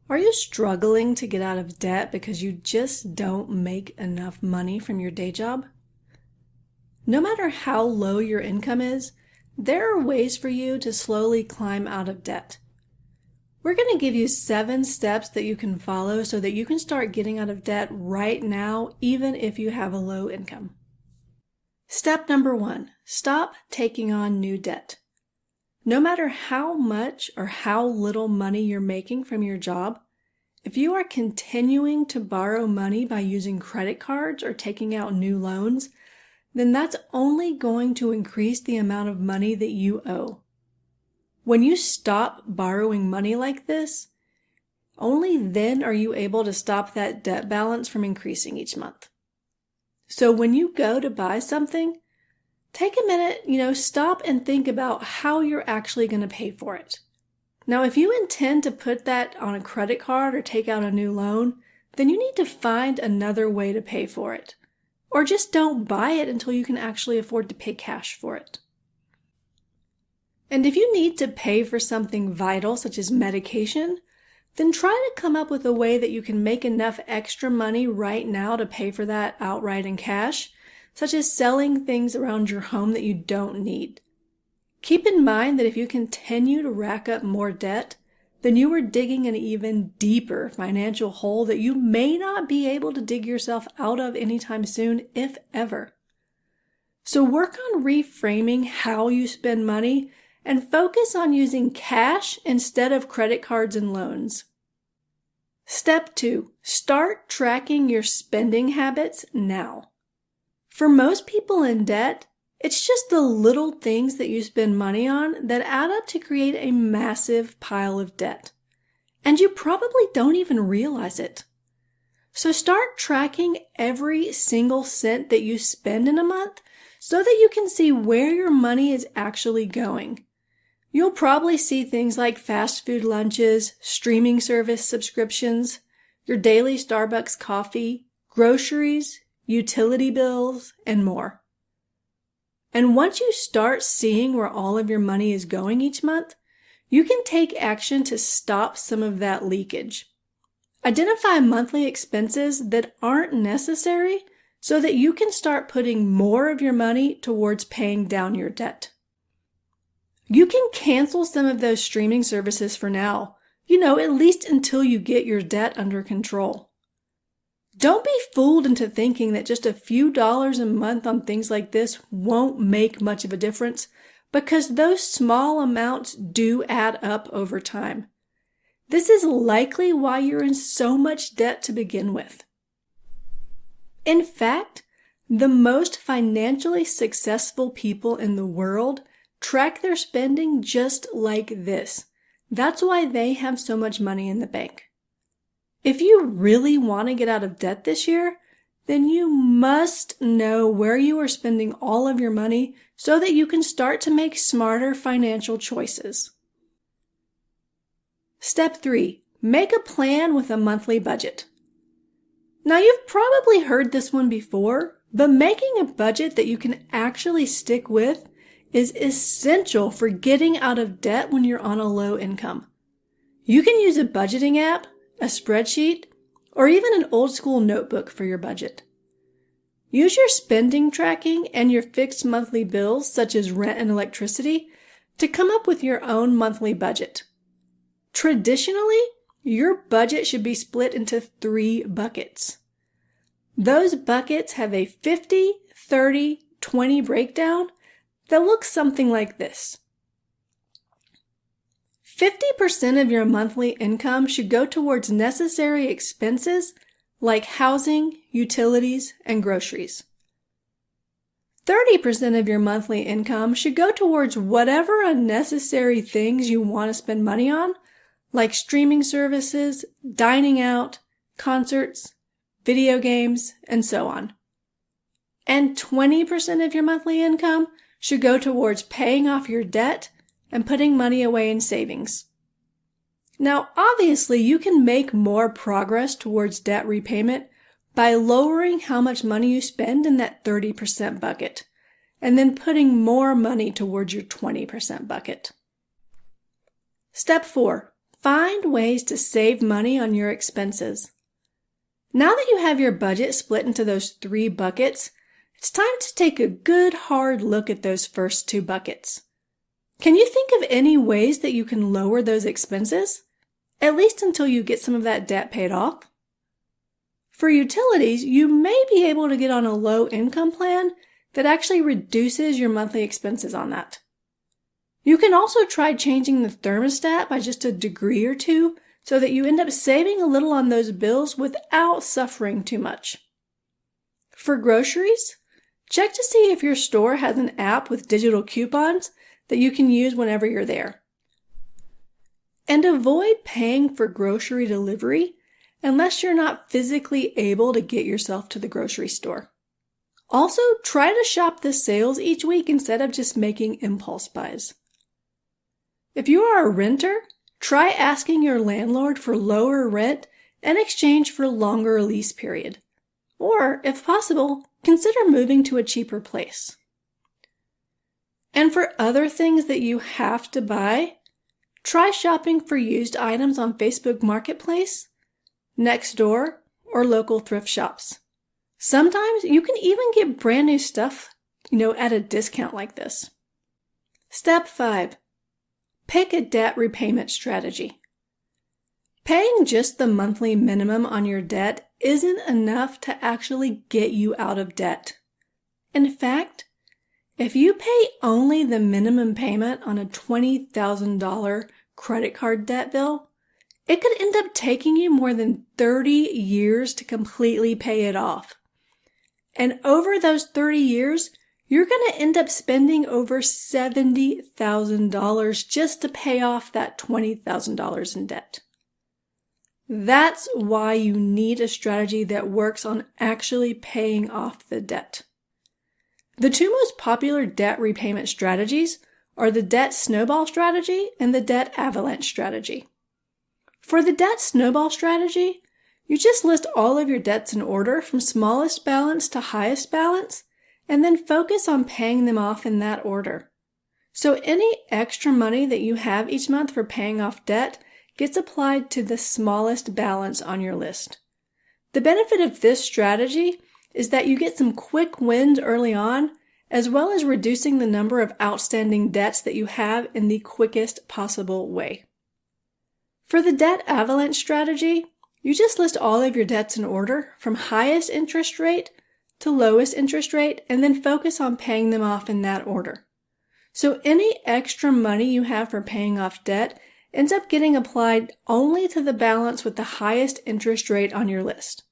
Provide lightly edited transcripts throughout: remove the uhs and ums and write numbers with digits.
Are you struggling to get out of debt because you just don't make enough money from your day job? No matter how low your income is, there are ways for you to slowly climb out of debt. We're going to give you 7 steps that you can follow so that you can start getting out of debt right now, even if you have a low income. Step number 1, stop taking on new debt. No matter how much or how little money you're making from your job, if you are continuing to borrow money by using credit cards or taking out new loans, then that's only going to increase the amount of money that you owe. When you stop borrowing money like this, only then are you able to stop that debt balance from increasing each month. So when you go to buy something, take a minute, stop and think about how you're actually going to pay for it. Now, if you intend to put that on a credit card or take out a new loan, then you need to find another way to pay for it. Or just don't buy it until you can actually afford to pay cash for it. And if you need to pay for something vital, such as medication, then try to come up with a way that you can make enough extra money right now to pay for that outright in cash, such as selling things around your home that you don't need. Keep in mind that if you continue to rack up more debt, then you are digging an even deeper financial hole that you may not be able to dig yourself out of anytime soon, if ever. So work on reframing how you spend money and focus on using cash instead of credit cards and loans. Step 2, start tracking your spending habits now. For most people in debt, it's just the little things that you spend money on that add up to create a massive pile of debt. And you probably don't even realize it. So start tracking every single cent that you spend in a month so that you can see where your money is actually going. You'll probably see things like fast food lunches, streaming service subscriptions, your daily Starbucks coffee, groceries, utility bills, and more. And once you start seeing where all of your money is going each month, you can take action to stop some of that leakage. Identify monthly expenses that aren't necessary so that you can start putting more of your money towards paying down your debt. You can cancel some of those streaming services for now, at least until you get your debt under control. Don't be fooled into thinking that just a few dollars a month on things like this won't make much of a difference, because those small amounts do add up over time. This is likely why you're in so much debt to begin with. In fact, the most financially successful people in the world track their spending just like this. That's why they have so much money in the bank. If you really want to get out of debt this year, then you must know where you are spending all of your money so that you can start to make smarter financial choices. Step 3, make a plan with a monthly budget. Now, you've probably heard this one before, but making a budget that you can actually stick with is essential for getting out of debt when you're on a low income. You can use a budgeting app, a spreadsheet, or even an old school notebook for your budget. Use your spending tracking and your fixed monthly bills, such as rent and electricity, to come up with your own monthly budget. Traditionally, your budget should be split into 3 buckets. Those buckets have a 50, 30, 20 breakdown that looks something like this. 50% of your monthly income should go towards necessary expenses like housing, utilities, and groceries. 30% of your monthly income should go towards whatever unnecessary things you want to spend money on, like streaming services, dining out, concerts, video games, and so on. And 20% of your monthly income should go towards paying off your debt and putting money away in savings. Now, obviously, you can make more progress towards debt repayment by lowering how much money you spend in that 30% bucket, and then putting more money towards your 20% bucket. Step 4, Find ways to save money on your expenses. Now that you have your budget split into those 3 buckets, it's time to take a good hard look at those first 2 buckets. Can you think of any ways that you can lower those expenses? At least until you get some of that debt paid off. For utilities, you may be able to get on a low income plan that actually reduces your monthly expenses on that. You can also try changing the thermostat by just a degree or 2 so that you end up saving a little on those bills without suffering too much. For groceries, check to see if your store has an app with digital coupons that you can use whenever you're there. And avoid paying for grocery delivery unless you're not physically able to get yourself to the grocery store. Also, try to shop the sales each week instead of just making impulse buys. If you are a renter, try asking your landlord for lower rent in exchange for longer lease period. Or, if possible, consider moving to a cheaper place. And for other things that you have to buy, try shopping for used items on Facebook Marketplace, Nextdoor, or local thrift shops. Sometimes you can even get brand new stuff, at a discount like this. Step 5. Pick a debt repayment strategy. Paying just the monthly minimum on your debt isn't enough to actually get you out of debt. In fact, if you pay only the minimum payment on a $20,000 credit card debt bill, it could end up taking you more than 30 years to completely pay it off. And over those 30 years, you're going to end up spending over $70,000 just to pay off that $20,000 in debt. That's why you need a strategy that works on actually paying off the debt. The 2 most popular debt repayment strategies are the debt snowball strategy and the debt avalanche strategy. For the debt snowball strategy, you just list all of your debts in order from smallest balance to highest balance, and then focus on paying them off in that order. So any extra money that you have each month for paying off debt gets applied to the smallest balance on your list. The benefit of this strategy is that you get some quick wins early on, as well as reducing the number of outstanding debts that you have in the quickest possible way. For the debt avalanche strategy, you just list all of your debts in order from highest interest rate to lowest interest rate, and then focus on paying them off in that order. So any extra money you have for paying off debt ends up getting applied only to the balance with the highest interest rate on your list.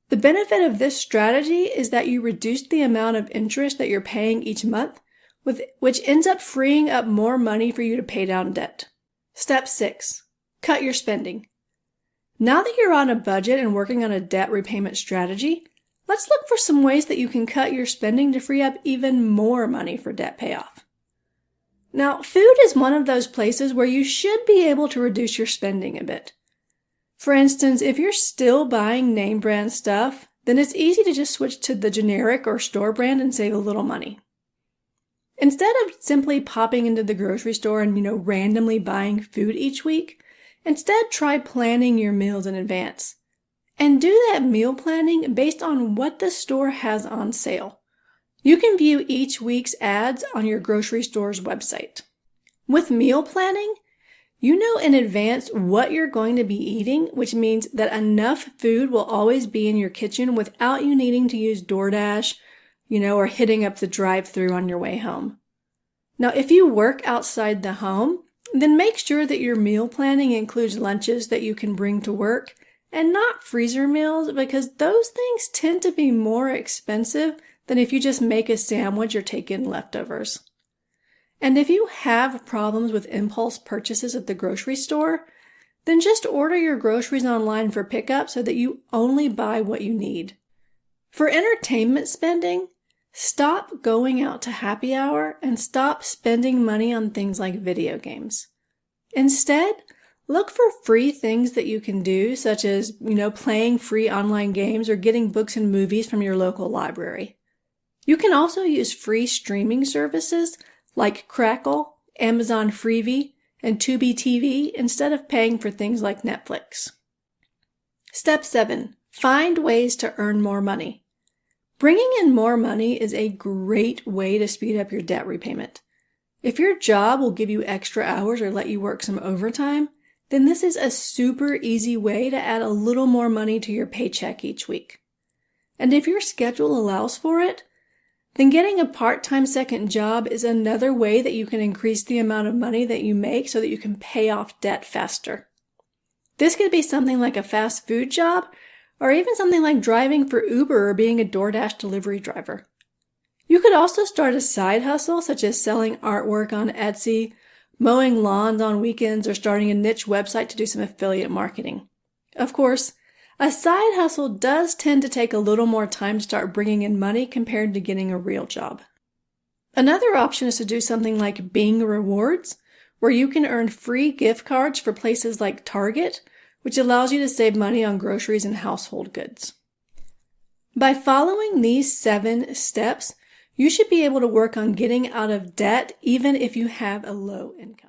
The benefit of this strategy is that you reduce the amount of interest that you're paying each month, which ends up freeing up more money for you to pay down debt. Step 6. Cut your spending. Now that you're on a budget and working on a debt repayment strategy, let's look for some ways that you can cut your spending to free up even more money for debt payoff. Now, food is one of those places where you should be able to reduce your spending a bit. For instance, if you're still buying name brand stuff, then it's easy to just switch to the generic or store brand and save a little money. Instead of simply popping into the grocery store and, randomly buying food each week, instead try planning your meals in advance. And do that meal planning based on what the store has on sale. You can view each week's ads on your grocery store's website. With meal planning, you know in advance what you're going to be eating, which means that enough food will always be in your kitchen without you needing to use DoorDash, or hitting up the drive-thru on your way home. Now, if you work outside the home, then make sure that your meal planning includes lunches that you can bring to work and not freezer meals, because those things tend to be more expensive than if you just make a sandwich or take in leftovers. And if you have problems with impulse purchases at the grocery store, then just order your groceries online for pickup so that you only buy what you need. For entertainment spending, stop going out to happy hour and stop spending money on things like video games. Instead, look for free things that you can do, such as, playing free online games or getting books and movies from your local library. You can also use free streaming services like Crackle, Amazon Freevee, and Tubi TV instead of paying for things like Netflix. Step 7. Find ways to earn more money. Bringing in more money is a great way to speed up your debt repayment. If your job will give you extra hours or let you work some overtime, then this is a super easy way to add a little more money to your paycheck each week. And if your schedule allows for it, then getting a part-time second job is another way that you can increase the amount of money that you make so that you can pay off debt faster. This could be something like a fast food job, or even something like driving for Uber or being a DoorDash delivery driver. You could also start a side hustle such as selling artwork on Etsy, mowing lawns on weekends, or starting a niche website to do some affiliate marketing. Of course, a side hustle does tend to take a little more time to start bringing in money compared to getting a real job. Another option is to do something like Bing Rewards, where you can earn free gift cards for places like Target, which allows you to save money on groceries and household goods. By following these 7 steps, you should be able to work on getting out of debt even if you have a low income.